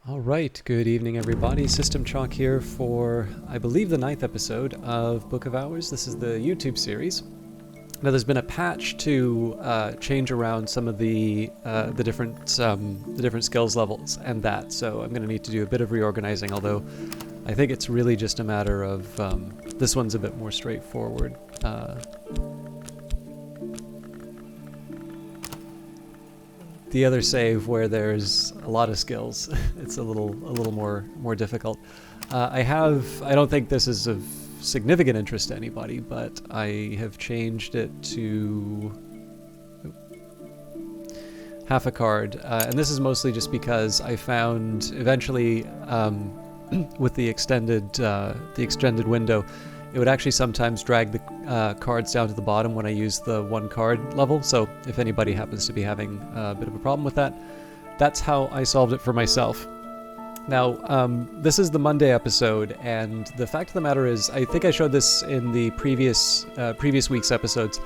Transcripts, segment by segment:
All right, good evening, everybody. System Chalk here for, I believe, the 9th episode of Book of Hours. This is the YouTube series. Now, there's been a patch to change around some of the different skills levels and that, so I'm going to need to do a bit of reorganizing. Although, I think it's really just a matter of this one's a bit more straightforward. The other save where there's a lot of skills, it's a little more difficult. I don't think this is of significant interest to anybody, but I have changed it to half a card, and this is mostly just because I found eventually with the extended window, it would actually sometimes drag the cards down to the bottom when I use the one card level. So if anybody happens to be having a bit of a problem with that, that's how I solved it for myself. Now, this is the Monday episode, and the fact of the matter is, I think I showed this in the previous week's episodes.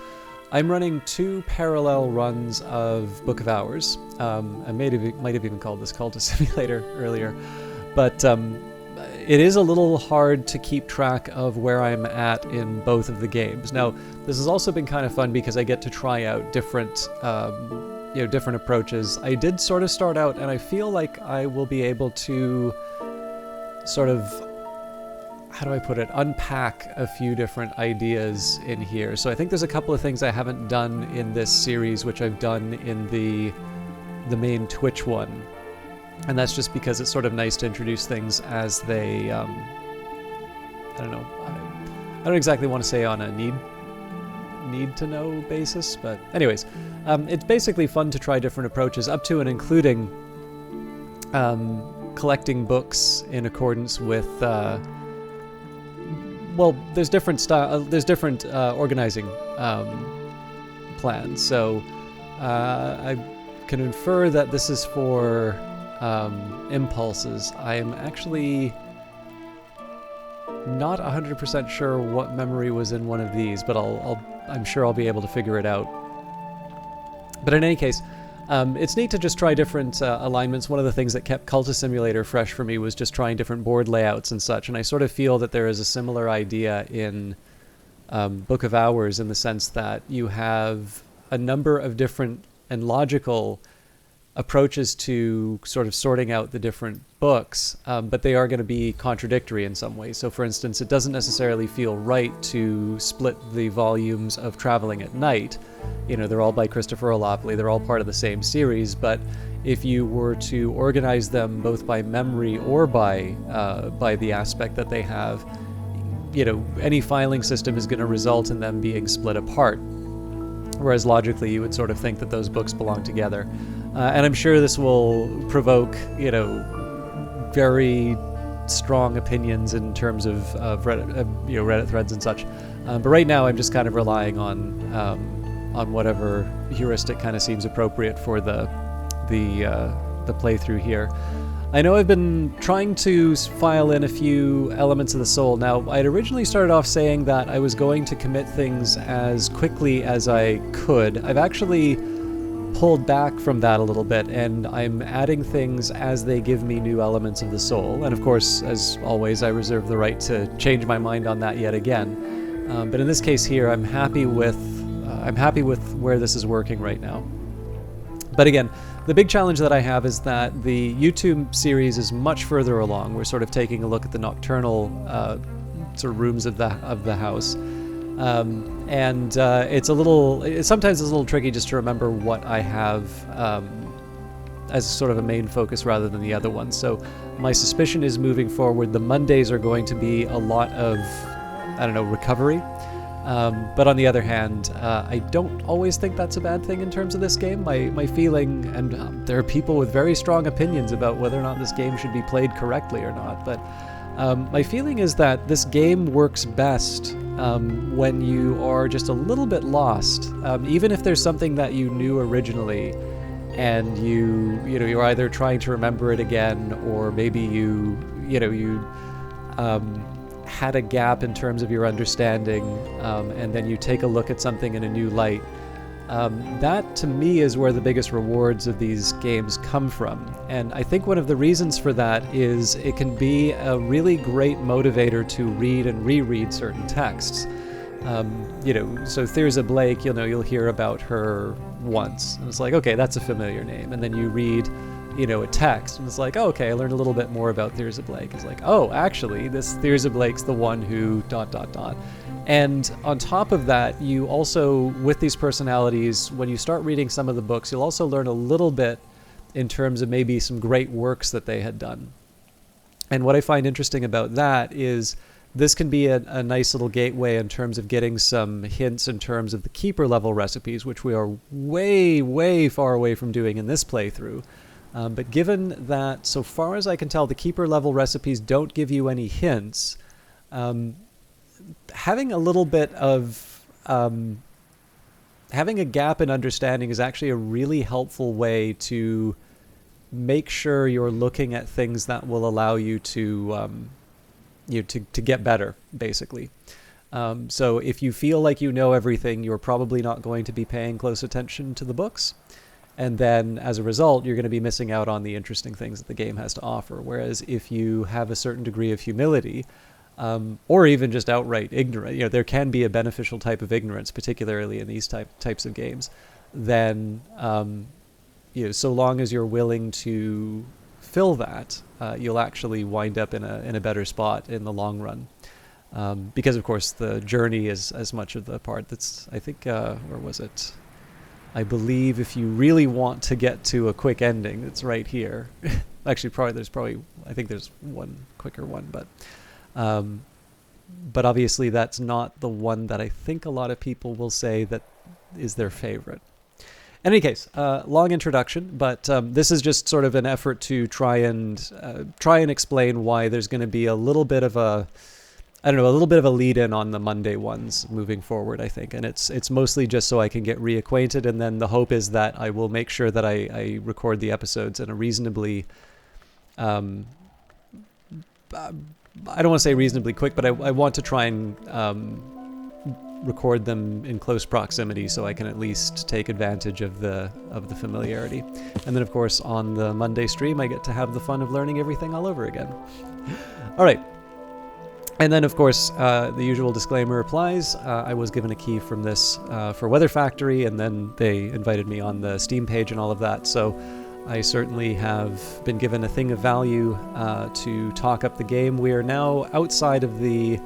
I'm running 2 parallel runs of Book of Hours. I might have even called this Cultist Simulator earlier, but it is a little hard to keep track of where I'm at in both of the games. Now, this has also been kind of fun because I get to try out different approaches. I did sort of start out, and I feel like I will be able to sort of, how do I put it, unpack a few different ideas in here. So I think there's a couple of things I haven't done in this series, which I've done in the main Twitch one. And that's just because it's sort of nice to introduce things as they, I don't exactly want to say on a need to know basis, but anyways, it's basically fun to try different approaches up to and including collecting books in accordance with, there's different organizing plans. So I can infer that this is for impulses. I am actually not 100% sure what memory was in one of these, but I'm sure I'll be able to figure it out. But in any case, it's neat to just try different alignments. One of the things that kept Cultist Simulator fresh for me was just trying different board layouts and such, and I sort of feel that there is a similar idea in Book of Hours in the sense that you have a number of different and logical approaches to sort of sorting out the different books, but they are going to be contradictory in some ways. So for instance, it doesn't necessarily feel right to split the volumes of Traveling at Night. You know, they're all by Christopher Olopoli, they're all part of the same series, but if you were to organize them both by memory or by the aspect that they have, you know, any filing system is going to result in them being split apart. Whereas logically, you would sort of think that those books belong together. And I'm sure this will provoke, very strong opinions in terms of Reddit threads and such. But right now, I'm just kind of relying on whatever heuristic kind of seems appropriate for the playthrough here. I know I've been trying to file in a few elements of the soul. Now, I'd originally started off saying that I was going to commit things as quickly as I could. I've actually pulled back from that a little bit, and I'm adding things as they give me new elements of the soul. And of course, as always, I reserve the right to change my mind on that yet again. But in this case here, I'm happy with where this is working right now. But again, the big challenge that I have is that the YouTube series is much further along. We're sort of taking a look at the nocturnal sort of rooms of the house. And sometimes it's a little tricky just to remember what I have as sort of a main focus rather than the other ones. So my suspicion is moving forward, the Mondays are going to be a lot of, recovery. But on the other hand, I don't always think that's a bad thing in terms of this game. My feeling, and there are people with very strong opinions about whether or not this game should be played correctly or not, but my feeling is that this game works best when you are just a little bit lost, even if there's something that you knew originally, and you're either trying to remember it again, or maybe you had a gap in terms of your understanding, and then you take a look at something in a new light. That to me is where the biggest rewards of these games come from. And I think one of the reasons for that is it can be a really great motivator to read and reread certain texts. So Thyrza Blake, you'll hear about her once. And it's like, okay, that's a familiar name. And then you read, a text, and it's like, oh, okay, I learned a little bit more about Thyrza Blake. It's like, oh, actually, this Thyrza Blake's the one who ... And on top of that, you also, with these personalities, when you start reading some of the books, you'll also learn a little bit in terms of maybe some great works that they had done. And what I find interesting about that is this can be a nice little gateway in terms of getting some hints in terms of the keeper level recipes, which we are way, way far away from doing in this playthrough. But given that, so far as I can tell, the keeper level recipes don't give you any hints, having a little bit of having a gap in understanding is actually a really helpful way to make sure you're looking at things that will allow you to to get better, basically. So if you feel like you know everything, you're probably not going to be paying close attention to the books. And then as a result, you're going to be missing out on the interesting things that the game has to offer. Whereas if you have a certain degree of humility, or even just outright ignorance, there can be a beneficial type of ignorance, particularly in these types of games, then, so long as you're willing to fill that, you'll actually wind up in a better spot in the long run. Because, of course, the journey is as much of the part that's, I think, where was it? I believe if you really want to get to a quick ending, it's right here. Actually, I think there's one quicker one, but obviously that's not the one that I think a lot of people will say that is their favorite. In any case, long introduction, but this is just sort of an effort to try and explain why there's going to be a little bit of a lead-in on the Monday ones moving forward, I think. And it's mostly just so I can get reacquainted, and then the hope is that I will make sure that I record the episodes in a reasonably... I don't want to say reasonably quick, but I want to try and record them in close proximity so I can at least take advantage of the familiarity. And then, of course, on the Monday stream, I get to have the fun of learning everything all over again. All right. And then, of course, the usual disclaimer applies. I was given a key from this for Weather Factory, and then they invited me on the Steam page and all of that. So I certainly have been given a thing of value to talk up the game. We are now outside of the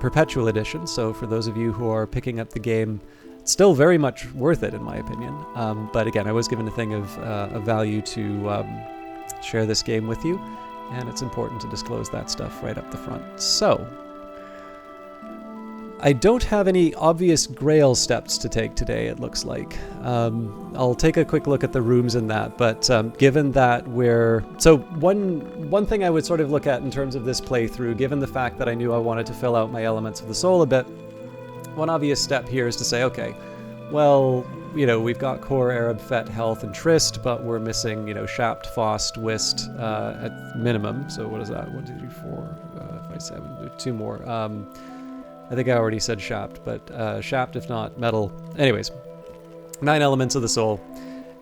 Perpetual Edition, so for those of you who are picking up the game, it's still very much worth it, in my opinion. But again, I was given a thing of value to share this game with you. And it's important to disclose that stuff right up the front. So, I don't have any obvious grail steps to take today, it looks like. I'll take a quick look at the rooms in that, but given that So one thing I would sort of look at in terms of this playthrough, given the fact that I knew I wanted to fill out my Elements of the Soul a bit, one obvious step here is to say, okay, well... we've got Core, Arab, Fet, Health, and Trist, but we're missing, Shapt, Fost, Wist at minimum. So what is that? 1, 2, 3, 4, 5, 7, 2 more. I think I already said Shapt, but Shapt, if not Metal. Anyways, 9 elements of the soul.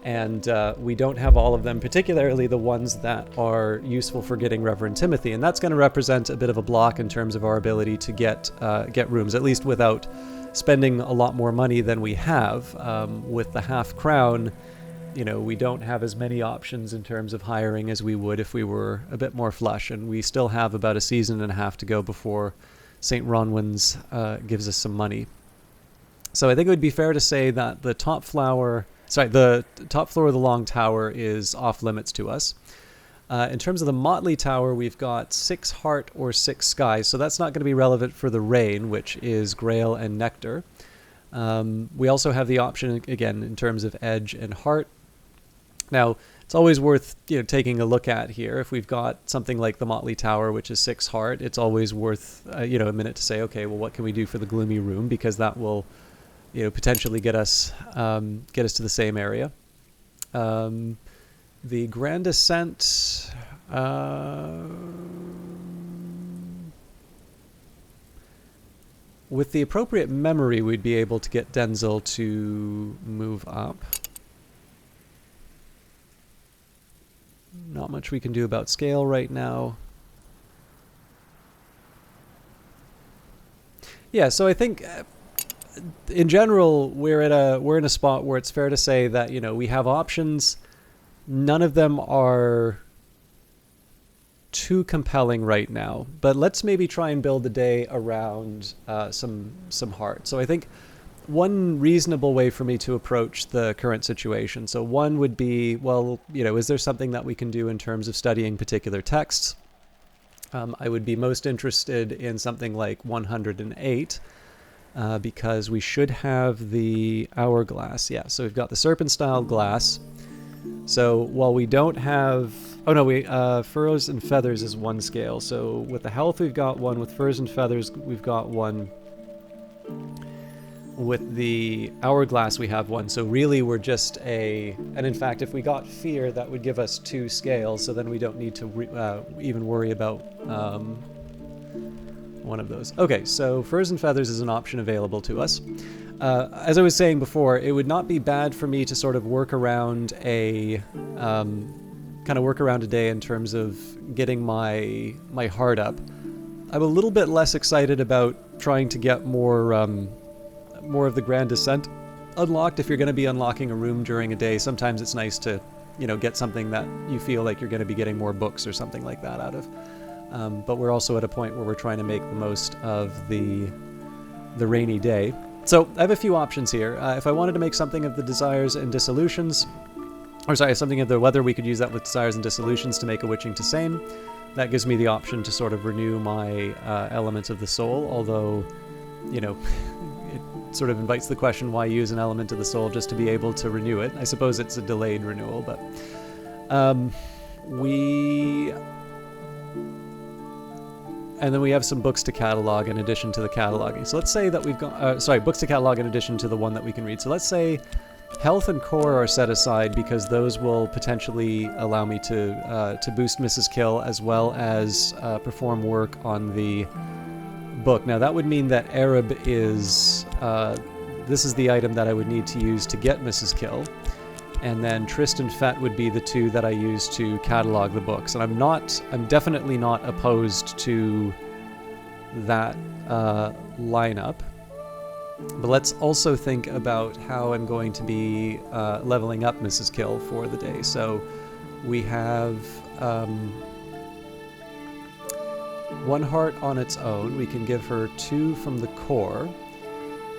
And we don't have all of them, particularly the ones that are useful for getting Reverend Timothy. And that's going to represent a bit of a block in terms of our ability to get rooms, at least without... spending a lot more money than we have. With the half crown, we don't have as many options in terms of hiring as we would if we were a bit more flush, and we still have about a season and a half to go before St. Ronwin's gives us some money. So I think it would be fair to say that the top floor of the Long Tower is off limits to us. In terms of the Motley Tower, we've got 6 Heart or 6 Sky, so that's not going to be relevant for the Rain, which is Grail and Nectar. We also have the option, again, in terms of Edge and Heart. Now, it's always worth taking a look at here. If we've got something like the Motley Tower, which is 6 Heart, it's always worth a minute to say, okay, well, what can we do for the Gloomy Room? Because that will potentially get us to the same area. The Grand Ascent, with the appropriate memory, we'd be able to get Denzel to move up. Not much we can do about scale right now. Yeah, so I think in general we're in a spot where it's fair to say that, you know, we have options. None of them are too compelling right now, but let's maybe try and build the day around some heart. So I think one reasonable way for me to approach the current situation, so one would be, well, you know, is there something that we can do in terms of studying particular texts? I would be most interested in something like 108, because we should have the hourglass. Yeah, so we've got the serpent-style glass. So while we don't have... Oh no, furrows and feathers is one scale. So with the health we've got one, with furs and feathers we've got one. With the hourglass we have one. So really we're just and in fact if we got fear, that would give us 2 scales, so then we don't need to even worry about one of those. Okay, so furs and feathers is an option available to us. As I was saying before, it would not be bad for me to sort of work around a day in terms of getting my heart up. I'm a little bit less excited about trying to get more of the Grand Descent unlocked. If you're going to be unlocking a room during a day, sometimes it's nice to, you know, get something that you feel like you're going to be getting more books or something like that out of. But we're also at a point where we're trying to make the most of the rainy day. So I have a few options here. If I wanted to make something of the desires and dissolutions, or sorry, something of the weather, we could use that with desires and dissolutions to make a witching to same. That gives me the option to sort of renew my elements of the soul, although, you know, it sort of invites the question, why use an element of the soul just to be able to renew it? I suppose it's a delayed renewal, but and then we have some books to catalog in addition to the cataloging. So let's say that we've got, books to catalog in addition to the one that we can read. So let's say health and core are set aside because those will potentially allow me to boost Mrs. Kill as well as perform work on the book. Now that would mean that Arab is, this is the item that I would need to use to get Mrs. Kill. And then Trist and Fet would be the 2 that I use to catalog the books. And I'm definitely not opposed to that lineup. But let's also think about how I'm going to be leveling up Mrs. Kill for the day. So we have 1 heart on its own. We can give her 2 from the core.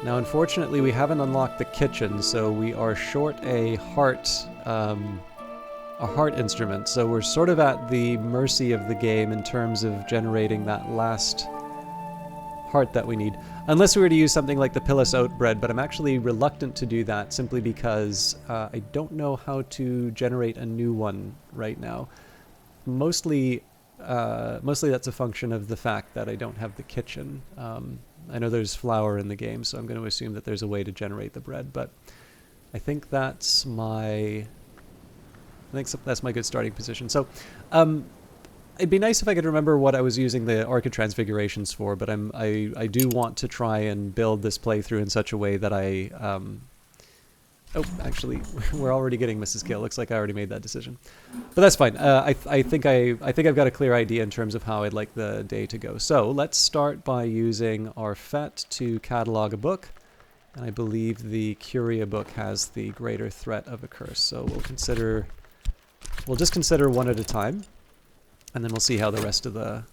Now, unfortunately, we haven't unlocked the kitchen, so we are short a heart instrument. So we're sort of at the mercy of the game in terms of generating that last heart that we need. Unless we were to use something like the Pillis Oat Bread, but I'm actually reluctant to do that simply because I don't know how to generate a new one right now. Mostly that's a function of the fact that I don't have the kitchen. I know there's flour in the game, so I'm going to assume that there's a way to generate the bread, but I think that's my good starting position. So it'd be nice if I could remember what I was using the Orchid Transfigurations for, but I do want to try and build this playthrough in such a way that I... Oh, actually, we're already getting Mrs. Kill. Looks like I already made that decision, but that's fine. I think I've got a clear idea in terms of how I'd like the day to go. So let's start by using our Fet to catalog a book, and I believe the Curia book has the greater threat of a curse. So we'll just consider 1 at a time, and then we'll see how the rest of the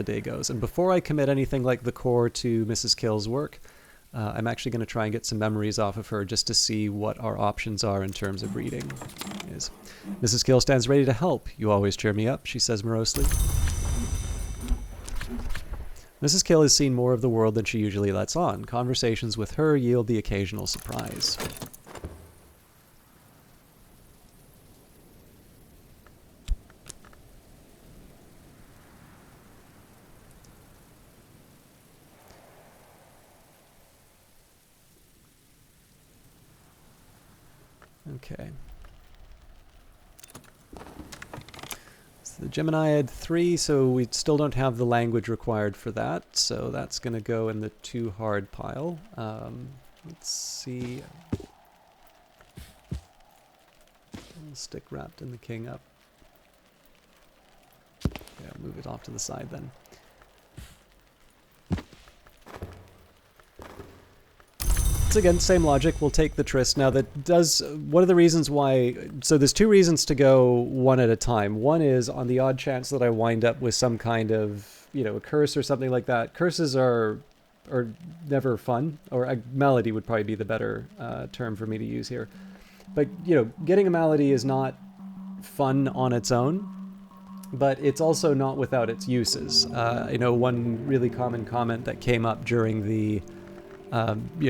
day goes. And before I commit anything like the core to Mrs. Kill's work, I'm actually going to try and get some memories off of her just to see what our options are in terms of reading. Mrs. Kill stands ready to help. You always cheer me up, she says morosely. Mrs. Kill has seen more of the world than she usually lets on. Conversations with her yield the occasional surprise. Okay. the Gemini had 3, so we still don't have the language required for that. So that's going to go in the too hard pile. Let's see. I'll stick wrapped in the king up. Yeah, move it off to the side then. So again, same logic. We'll take the Tryst. Now that does, one of the reasons why, so there's 2 reasons to go one at a time. One is on the odd chance that I wind up with some kind of, you know, a curse or something like that. Curses are never fun, or a malady would probably be the better term for me to use here. But, you know, getting a malady is not fun on its own, but it's also not without its uses. You know, one really common comment that came up during the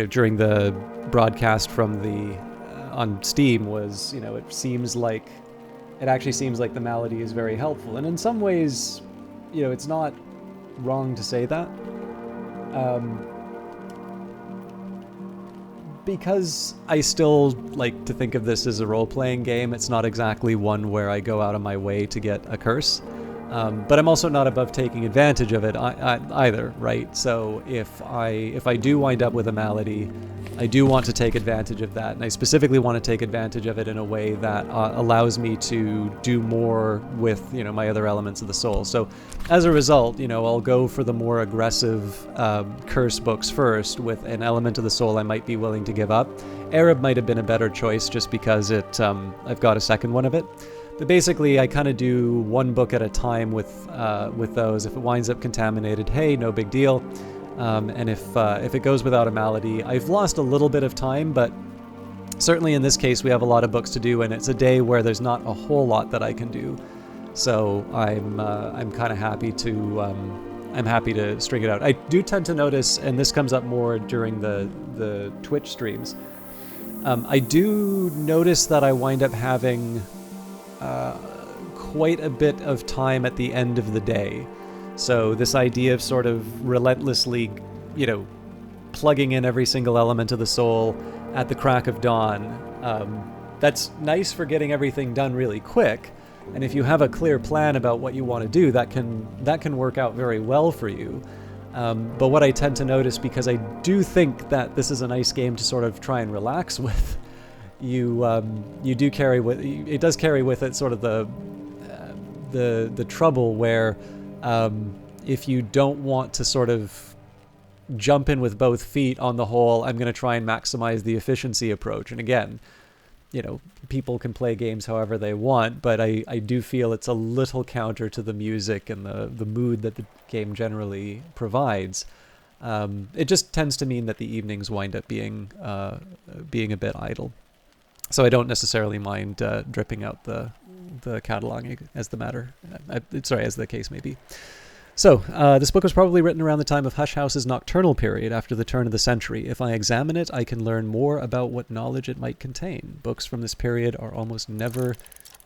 during the broadcast from the on Steam was, you know, it actually seems like the malady is very helpful, and in some ways, you know, it's not wrong to say that, because I still like to think of this as a role-playing game. It's not exactly one where I go out of my way to get a curse. But I'm also not above taking advantage of it either, right? So if I do wind up with a malady, I do want to take advantage of that, and I specifically want to take advantage of it in a way that allows me to do more with, you know, my other elements of the soul. So as a result, you know, I'll go for the more aggressive curse books first with an element of the soul I might be willing to give up. Arab might have been a better choice just because I've got a second one of it. But basically, I kind of do one book at a time with those. If it winds up contaminated, hey, no big deal. And if it goes without a malady, I've lost a little bit of time, but certainly in this case, we have a lot of books to do, and it's a day where there's not a whole lot that I can do. So I'm kind of happy to string it out. I do tend to notice, and this comes up more during the Twitch streams. I do notice that I wind up having quite a bit of time at the end of the day. So this idea of sort of relentlessly, you know, plugging in every single element of the soul at the crack of dawn, that's nice for getting everything done really quick. And if you have a clear plan about what you want to do, that can work out very well for you. But what I tend to notice, because I do think that this is a nice game to sort of try and relax with, you do carry with it does carry with it sort of the trouble where if you don't want to sort of jump in with both feet on the whole, I'm going to try and maximize the efficiency approach. And again, you know, people can play games however they want, but I do feel it's a little counter to the music and the mood that the game generally provides. It just tends to mean that the evenings wind up being a bit idle. So I don't necessarily mind dripping out the cataloging as the case may be. So, this book was probably written around the time of Hush House's nocturnal period after the turn of the century. If I examine it, I can learn more about what knowledge it might contain. Books from this period are almost never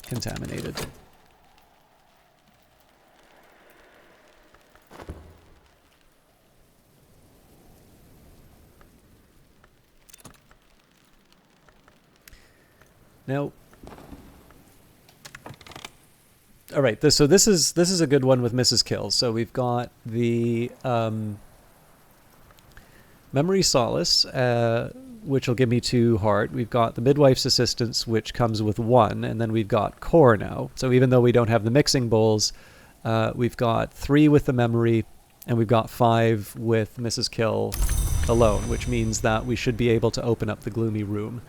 contaminated. Now, all right. This is a good one with Mrs. Kill. So we've got the Memory Solace, which will give me 2 heart. We've got the Midwife's Assistance, which comes with 1, and then we've got Core now. So even though we don't have the mixing bowls, we've got 3 with the Memory, and we've got 5 with Mrs. Kill alone, which means that we should be able to open up the Gloomy Room.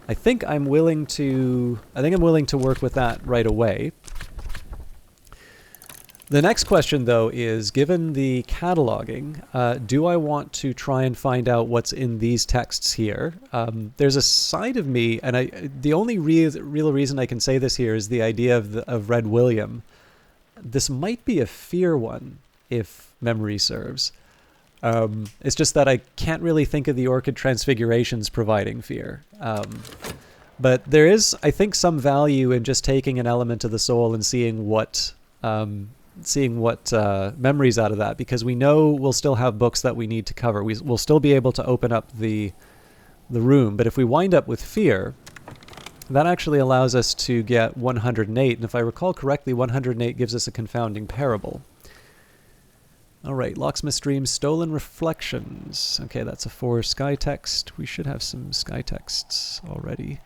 I think I'm willing to work with that right away. The next question, though, is, given the cataloging, do I want to try and find out what's in these texts here? There's a side of me, and the only real reason I can say this here is the idea of Red William. This might be a fear one, if memory serves. It's just that I can't really think of the Orchid Transfigurations providing fear. But there is, I think, some value in just taking an element of the soul and seeing what memories out of that, because we know we'll still have books that we need to cover. We'll still be able to open up the room, but if we wind up with fear, That actually allows us to get 108, and if I recall correctly, 108 gives us a confounding parable. Alright, Locksmith's Dream, Stolen Reflections. Okay, that's a 4 sky text. We should have some sky texts already.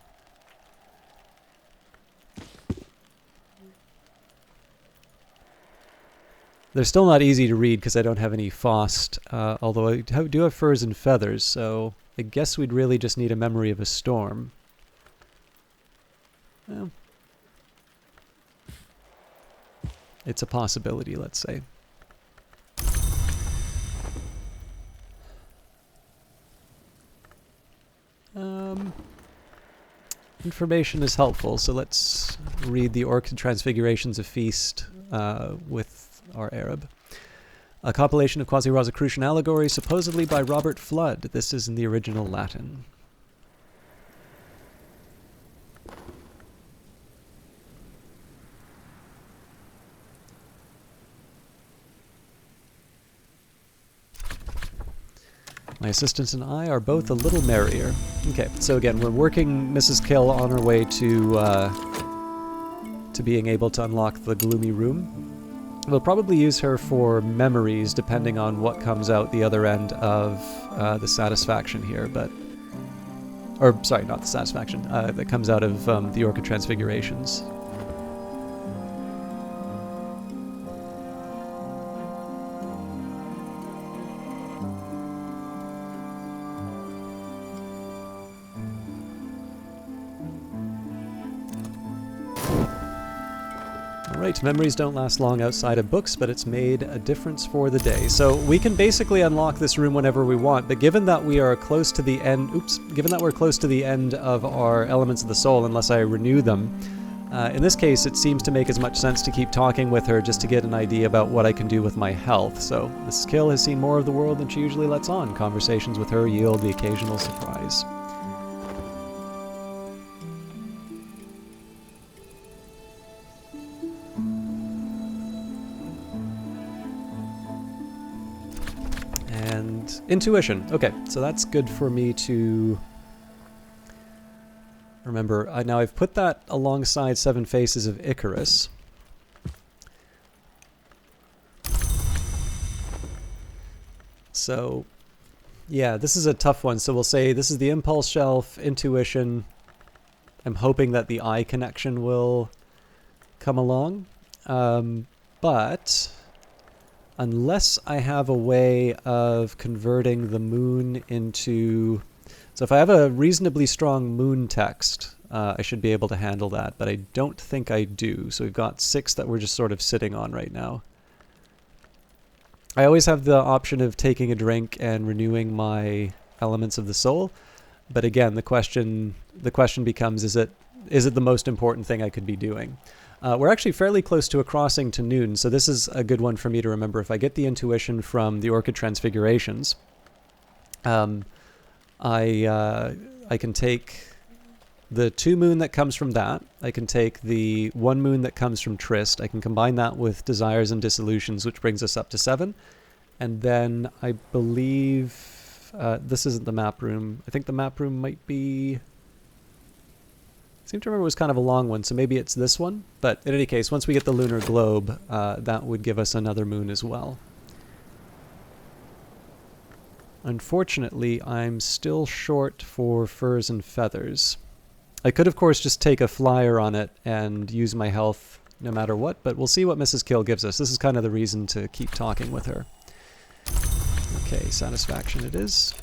They're still not easy to read because I don't have any Faust, although I do have Furs and Feathers, so I guess we'd really just need a Memory of a Storm. Well, it's a possibility, let's say. Information is helpful, so let's read the Orchid Transfigurations of Feast with our Arab. A compilation of quasi-Rosicrucian allegories, supposedly by Robert Flood. This is in the original Latin. My assistant and I are both a little merrier. Okay, so again, we're working Mrs. Kill on her way to being able to unlock the gloomy room. We'll probably use her for memories, depending on what comes out the other end of the satisfaction here, but... Or, sorry, not the satisfaction, that comes out of the Orchid Transfigurations. Right, memories don't last long outside of books, but it's made a difference for the day. So we can basically unlock this room whenever we want, but given that we are close to the end, given that we're close to the end of our Elements of the Soul, unless I renew them, in this case it seems to make as much sense to keep talking with her just to get an idea about what I can do with my health. So Mrs. Kill has seen more of the world than she usually lets on. Conversations with her yield the occasional surprise. Intuition. Okay, so that's good for me to remember. Now I've put that alongside Seven Faces of Icarus. So, yeah, this is a tough one. So we'll say this is the impulse shelf, intuition. I'm hoping that the eye connection will come along. But... unless I have a way of converting the moon into... So if I have a reasonably strong moon text, I should be able to handle that, but I don't think I do. So we've got 6 that we're just sort of sitting on right now. I always have the option of taking a drink and renewing my Elements of the Soul, but again, the question becomes, is it the most important thing I could be doing? We're actually fairly close to a crossing to noon, so this is a good one for me to remember. If I get the intuition from the Orchid Transfigurations, I can take the 2 moon that comes from that. I can take the 1 moon that comes from Trist. I can combine that with Desires and Dissolutions, which brings us up to 7. And then I believe this isn't the map room. I think the map room might be... I seem to remember it was kind of a long one, so maybe it's this one. But in any case, once we get the lunar globe, that would give us another moon as well. Unfortunately, I'm still short for Furs and Feathers. I could, of course, just take a flyer on it and use my health no matter what, but we'll see what Mrs. Kill gives us. This is kind of the reason to keep talking with her. Okay, satisfaction it is.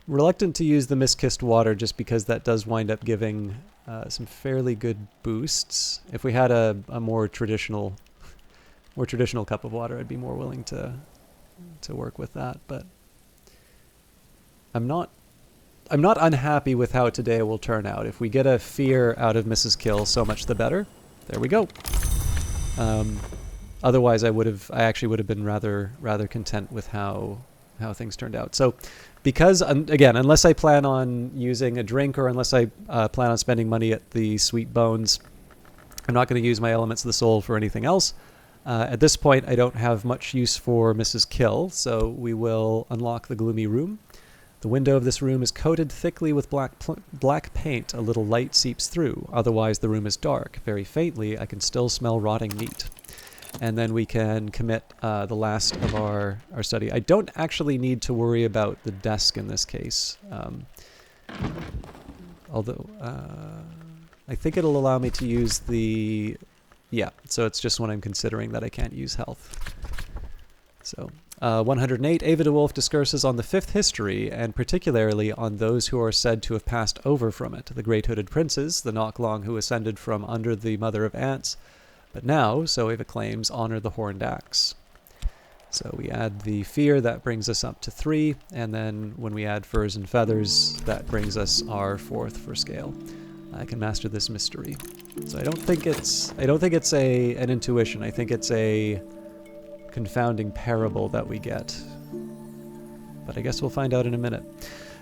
Reluctant to use the Mist-Kissed Water just because that does wind up giving some fairly good boosts. If we had a more traditional cup of water, I'd be more willing to work with that. But I'm not unhappy with how today will turn out. If we get a fear out of Mrs. Kill, so much the better. There we go. Otherwise, I actually would have been rather content with how things turned out. So, because again, unless I plan on using a drink or unless I plan on spending money at the Sweet Bones, I'm not going to use my Elements of the Soul for anything else. At this point, I don't have much use for Mrs. Kill, so we will unlock the gloomy room. The window of this room is coated thickly with black paint. A little light seeps through. Otherwise, the room is dark. Very faintly, I can still smell rotting meat. And then we can commit the last of our study. I don't actually need to worry about the desk in this case. Although, I think it'll allow me to use the... Yeah, so it's just when I'm considering that I can't use health. So, 108, Ava de Wolf discourses on the fifth history, and particularly on those who are said to have passed over from it. The great hooded princes, the Knocklong who ascended from under the mother of ants, but now, so Ava claims, honor the horned axe. So we add the fear, that brings us up to 3, and then when we add furs and feathers, that brings us our 4th for scale. I can master this mystery. So I don't think it's an intuition. I think it's a confounding parable that we get. But I guess we'll find out in a minute.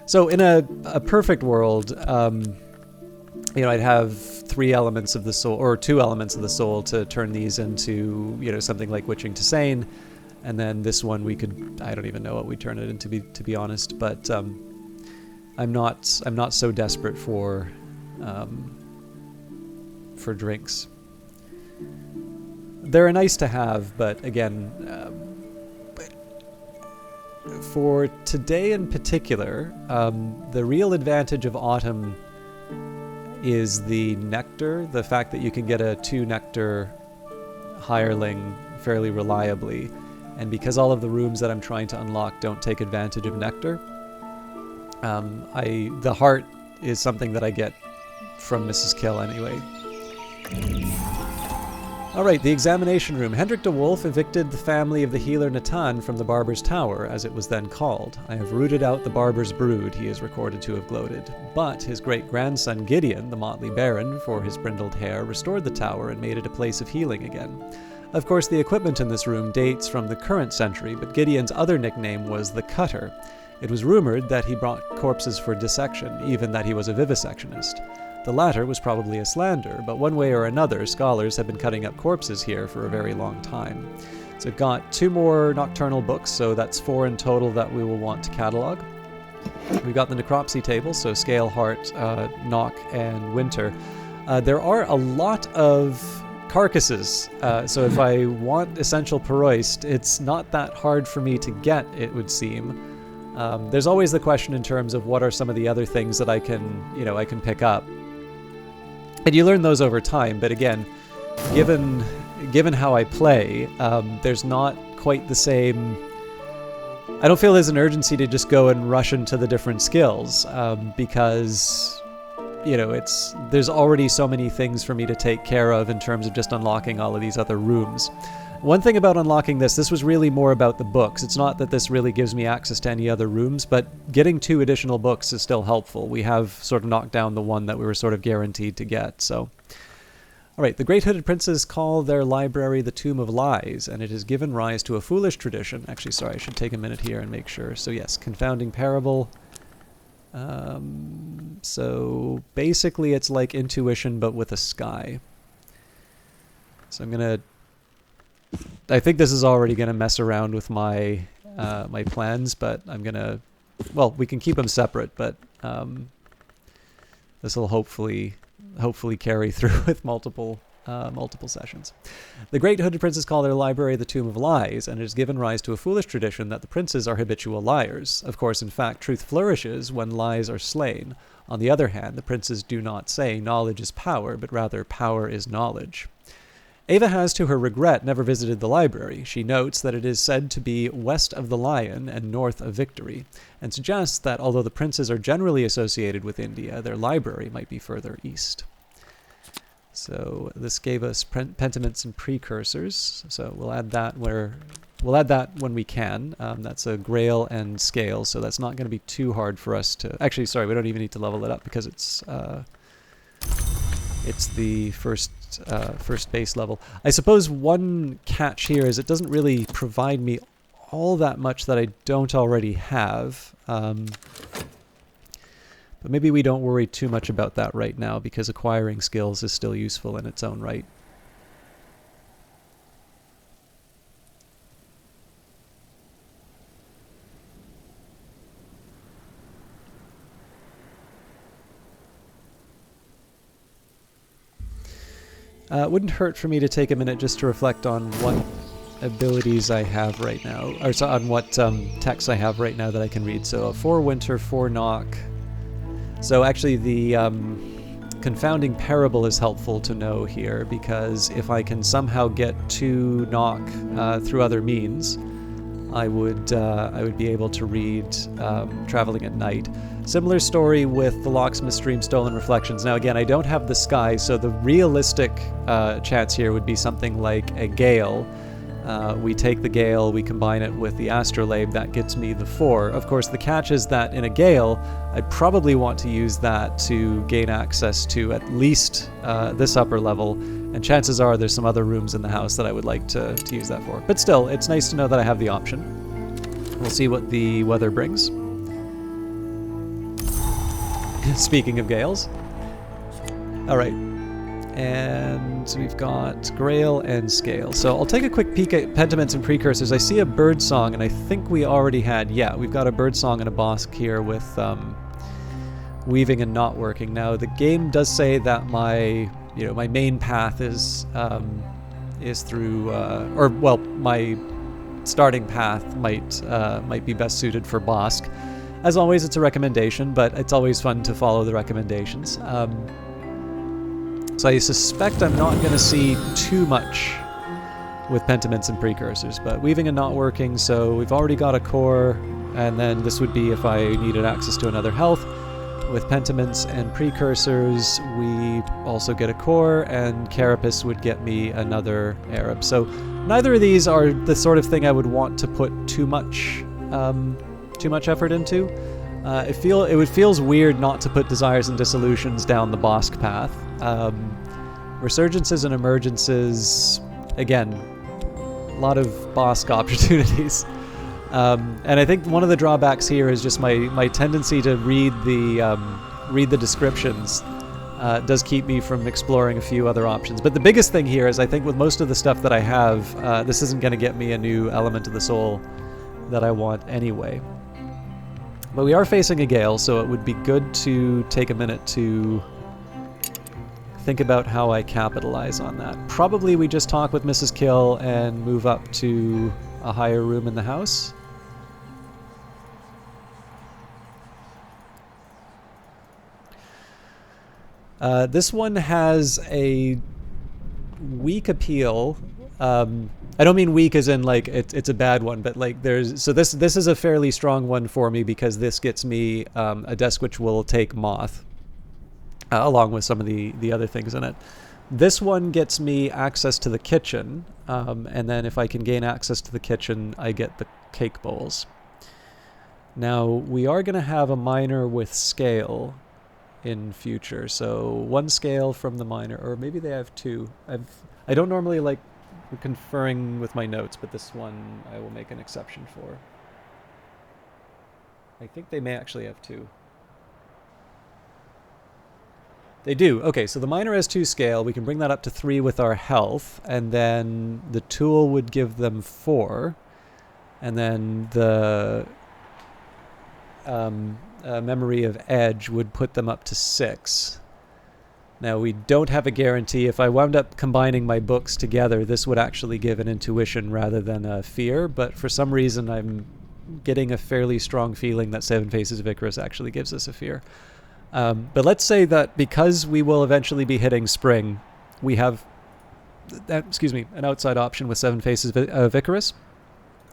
So in a perfect world, I'd have 3 elements of the soul, or 2 elements of the soul, to turn these into, something like Witching to Sane. And then this one we could, I don't even know what we'd turn it into, to be honest. But I'm not so desperate for drinks. They're nice to have, but again, for today in particular, the real advantage of autumn is the nectar, the fact that you can get a 2 nectar hireling fairly reliably. And because all of the rooms that I'm trying to unlock don't take advantage of nectar, the heart is something that I get from Mrs. Kill anyway. Alright, the examination room. Hendrik de Wolf evicted the family of the healer Natan from the Barber's Tower, as it was then called. I have rooted out the Barber's brood, he is recorded to have gloated. But his great-grandson Gideon, the motley baron, for his brindled hair, restored the tower and made it a place of healing again. Of course, the equipment in this room dates from the current century, but Gideon's other nickname was the Cutter. It was rumored that he brought corpses for dissection, even that he was a vivisectionist. The latter was probably a slander, but one way or another, scholars have been cutting up corpses here for a very long time. So we've got 2 more nocturnal books, so that's 4 in total that we will want to catalog. We've got the necropsy table, so Scale, Heart, Knock, and Winter. There are a lot of carcasses, so if I want Essential Paroist, it's not that hard for me to get, it would seem. There's always the question in terms of what are some of the other things that I can pick up. And you learn those over time, but again, given how I play, there's not quite the same... I don't feel there's an urgency to just go and rush into the different skills, because, there's already so many things for me to take care of in terms of just unlocking all of these other rooms. One thing about unlocking this was really more about the books. It's not that this really gives me access to any other rooms, but getting 2 additional books is still helpful. We have sort of knocked down the one that we were sort of guaranteed to get, so... Alright, the Great Hooded Princes call their library the Tomb of Lies, and it has given rise to a foolish tradition. Actually, sorry, I should take a minute here and make sure. So yes, confounding parable. So basically it's like intuition, but with a sky. So I'm going to... I think this is already going to mess around with my my plans, but I'm going to... Well, we can keep them separate, but this will hopefully carry through with multiple sessions. The Great Hooded Princes call their library the Tomb of Lies, and it has given rise to a foolish tradition that the princes are habitual liars. Of course, in fact, truth flourishes when lies are slain. On the other hand, the princes do not say knowledge is power, but rather power is knowledge. Ava has, to her regret, never visited the library. She notes that it is said to be west of the Lion and north of Victory, and suggests that although the princes are generally associated with India, their library might be further east. So this gave us pentiments and precursors, so we'll add that when we can. That's a Grail and Scale, so that's not going to be too hard for us to... Actually, sorry, we don't even need to level it up because it's the first base level. I suppose one catch here is it doesn't really provide me all that much that I don't already have. But maybe we don't worry too much about that right now because acquiring skills is still useful in its own right. It wouldn't hurt for me to take a minute just to reflect on what abilities I have right now, or so on what text I have right now that I can read. So 4 winter, 4 knock. So actually the confounding parable is helpful to know here, because if I can somehow get 2 knock through other means, I would be able to read traveling at night. Similar story with the Locksmith Stream Stolen Reflections. Now again, I don't have the sky, so the realistic chance here would be something like a gale. We take the gale, we combine it with the astrolabe, that gets me the 4. Of course, the catch is that in a gale, I'd probably want to use that to gain access to at least this upper level, and chances are there's some other rooms in the house that I would like to use that for. But still, it's nice to know that I have the option. We'll see what the weather brings. Speaking of gales. Alright. And we've got Grail and Scale. So I'll take a quick peek at Pentiments and Precursors. I see a bird song, and I think we already had... Yeah, we've got a bird song and a boss here with weaving and not working. Now, the game does say that my main path is through... my starting path might be best suited for Bosk. As always, it's a recommendation, but it's always fun to follow the recommendations. So I suspect I'm not going to see too much with Pentiments and Precursors, but weaving and not working, so we've already got a core, and then this would be if I needed access to another health. With Pentiments and Precursors, we also get a core, and Carapace would get me another Arab. So neither of these are the sort of thing I would want to put too much effort into. It feels weird not to put Desires and Dissolutions down the Bosk path. Resurgences and Emergences, again, a lot of Bosk opportunities. And I think one of the drawbacks here is just my tendency to read the descriptions does keep me from exploring a few other options. But the biggest thing here is I think with most of the stuff that I have, this isn't going to get me a new element of the soul that I want anyway. But we are facing a gale, so it would be good to take a minute to think about how I capitalize on that. Probably we just talk with Mrs. Kill and move up to a higher room in the house. This one has a weak appeal. I don't mean weak as in like it's a bad one, but like this is a fairly strong one for me because this gets me a desk which will take Moth, along with some of the other things in it. This one gets me access to the kitchen, and then if I can gain access to the kitchen, I get the cake bowls. Now we are going to have a miner with scale in future, so 1 scale from the miner, or maybe they have 2. I don't normally like conferring with my notes, but this one I will make an exception for. I think they may actually have 2. They do. Okay, so the miner has 2 scale. We can bring that up to 3 with our health, and then the tool would give them 4, and then the memory of edge would put them up to 6. Now, we don't have a guarantee. If I wound up combining my books together, this would actually give an intuition rather than a fear, but for some reason I'm getting a fairly strong feeling that 7 Faces of Icarus actually gives us a fear. But let's say that because we will eventually be hitting spring, we have an outside option with 7 Faces of Icarus,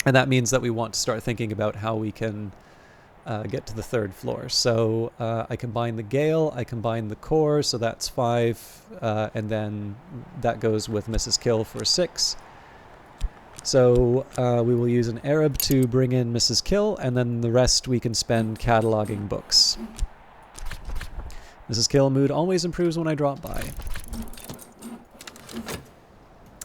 and that means that we want to start thinking about how we can get to the 3rd floor. So I combine the Gale, I combine the Core, so that's 5, and then that goes with Mrs. Kill for 6. So we will use an Arab to bring in Mrs. Kill, and then the rest we can spend cataloging books. Mrs. Kill mood always improves when I drop by.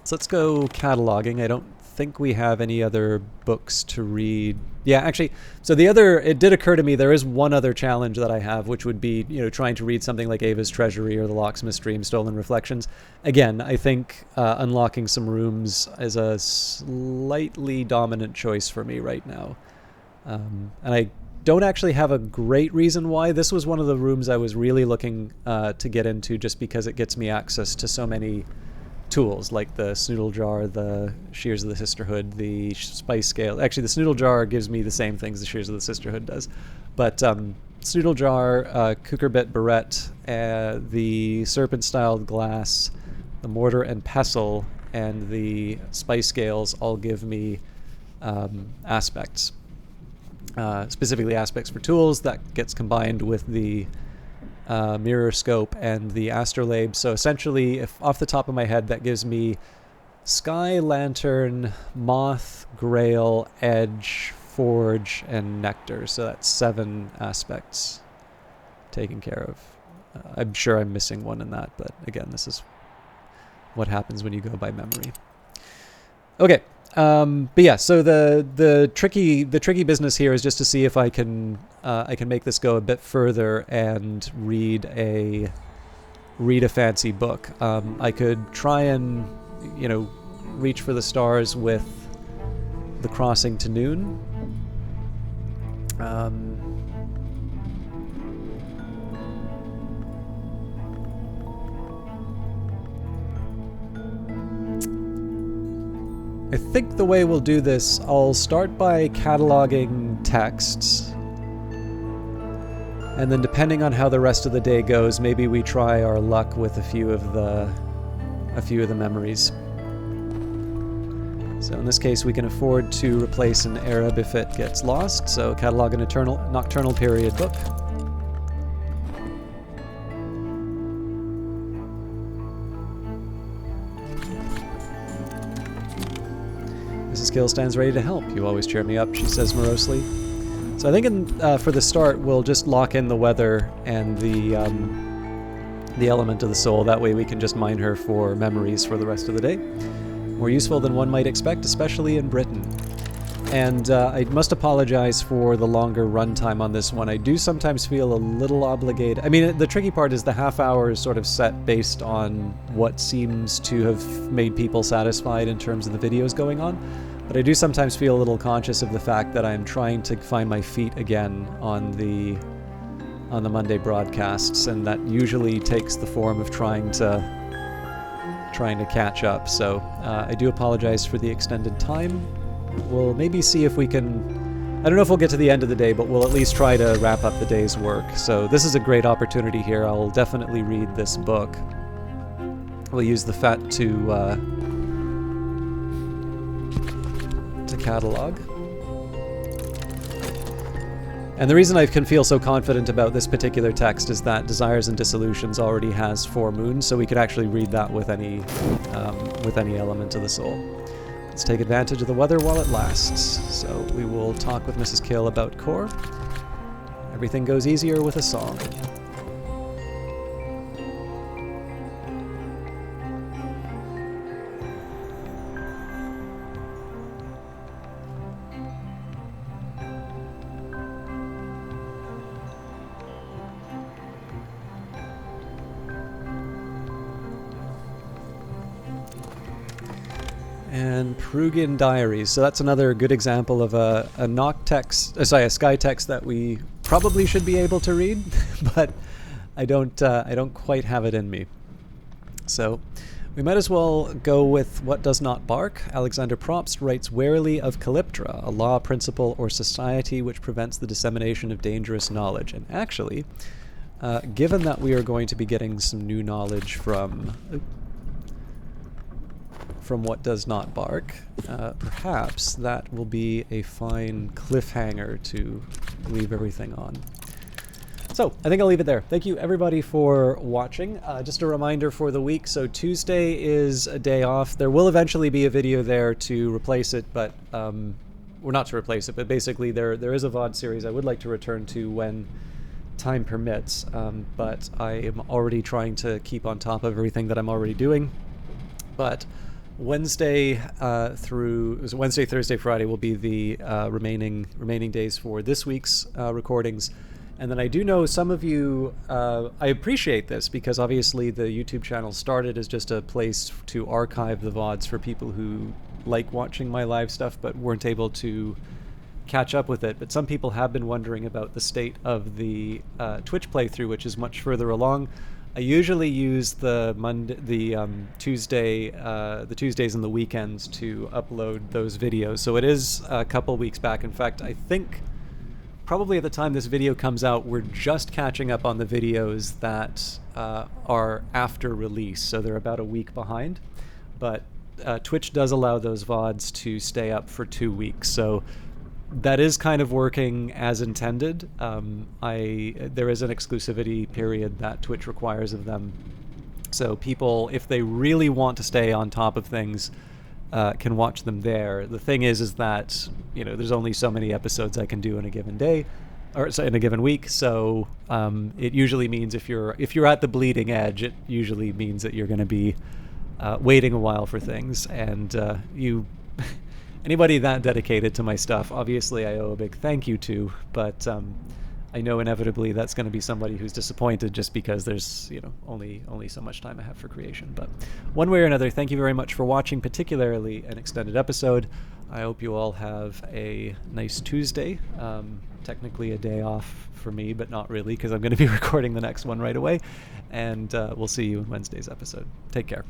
So let's go cataloging. I don't think we have any other books to read. Yeah, actually, so it did occur to me there is one other challenge that I have, which would be, trying to read something like Ava's Treasury or the Locksmith Stream Stolen Reflections. Again, I think unlocking some rooms is a slightly dominant choice for me right now. And I don't actually have a great reason why. This was one of the rooms I was really looking to get into just because it gets me access to so many tools like the Snoodle Jar, the Shears of the Sisterhood, the Spice Scale. Actually, the Snoodle Jar gives me the same things the Shears of the Sisterhood does. But Snoodle Jar, Cucurbit Barrette, the Serpent-styled glass, the Mortar and Pestle, and the Spice Scales all give me aspects. Specifically aspects for tools that gets combined with the mirror scope and the astrolabe. So essentially, if off the top of my head, that gives me Sky, Lantern, Moth, Grail, Edge, Forge, and Nectar. So that's 7 aspects taken care of. I'm sure I'm missing one in that, but again, this is what happens when you go by memory. Okay. But yeah, so the tricky business here is just to see if I can make this go a bit further and read a fancy book. I could try and reach for the stars with The Crossing to Noon. I think the way we'll do this, I'll start by cataloging texts, and then depending on how the rest of the day goes, maybe we try our luck with a few of the memories. So in this case, we can afford to replace an Arab if it gets lost, so catalog an Nocturnal Period book. Mrs. Gill stands ready to help. You always cheer me up, she says morosely. So I think for the start, we'll just lock in the weather and the element of the soul. That way we can just mine her for memories for the rest of the day. More useful than one might expect, especially in Britain. And I must apologize for the longer runtime on this one. I do sometimes feel a little obligated. I mean, the tricky part is the half hour is sort of set based on what seems to have made people satisfied in terms of the videos going on. But I do sometimes feel a little conscious of the fact that I'm trying to find my feet again on the Monday broadcasts, and that usually takes the form of trying to catch up. So I do apologize for the extended time. We'll maybe see if we can... I don't know if we'll get to the end of the day, but we'll at least try to wrap up the day's work. So this is a great opportunity here. I'll definitely read this book. We'll use the FAT to catalog. And the reason I can feel so confident about this particular text is that Desires and Dissolutions already has 4 moons, so we could actually read that with any element of the soul. Let's take advantage of the weather while it lasts. So we will talk with Mrs. Kill about core. Everything goes easier with a song. And Perugian Diaries. So that's another good example of a sky text that we probably should be able to read, but I don't quite have it in me. So we might as well go with What Does Not Bark. Alexander Probst writes warily of Calyptra, a law, principle, or society which prevents the dissemination of dangerous knowledge. And actually, given that we are going to be getting some new knowledge from What Does Not Bark, perhaps that will be a fine cliffhanger to leave everything on. So I think I'll leave it there. Thank you everybody for watching. Just a reminder for the week, so Tuesday is a day off. There will eventually be a video there to replace it, but or not to replace it, but basically there is a VOD series I would like to return to when time permits, but I am already trying to keep on top of everything that I'm already doing. But Wednesday, Thursday, Friday will be the remaining days for this week's recordings. And then I do know some of you, I appreciate this because obviously the YouTube channel started as just a place to archive the VODs for people who like watching my live stuff but weren't able to catch up with it. But some people have been wondering about the state of the Twitch playthrough, which is much further along. I usually use the Tuesdays and the weekends to upload those videos. So it is a couple weeks back. In fact, I think probably at the time this video comes out, we're just catching up on the videos that are after release. So they're about a week behind. But Twitch does allow those VODs to stay up for 2 weeks. So that is kind of working as intended. There is an exclusivity period that Twitch requires of them. So people, if they really want to stay on top of things, can watch them there. The thing is that, you know, there's only so many episodes I can do in a given day, or in a given week. So it usually means if you're at the bleeding edge, it usually means that you're going to be waiting a while for things. And anybody that dedicated to my stuff, obviously I owe a big thank you to, but I know inevitably that's going to be somebody who's disappointed just because there's, you know, only so much time I have for creation. But one way or another, thank you very much for watching, particularly an extended episode. I hope you all have a nice Tuesday. Technically a day off for me, but not really, because I'm going to be recording the next one right away. And we'll see you in Wednesday's episode. Take care.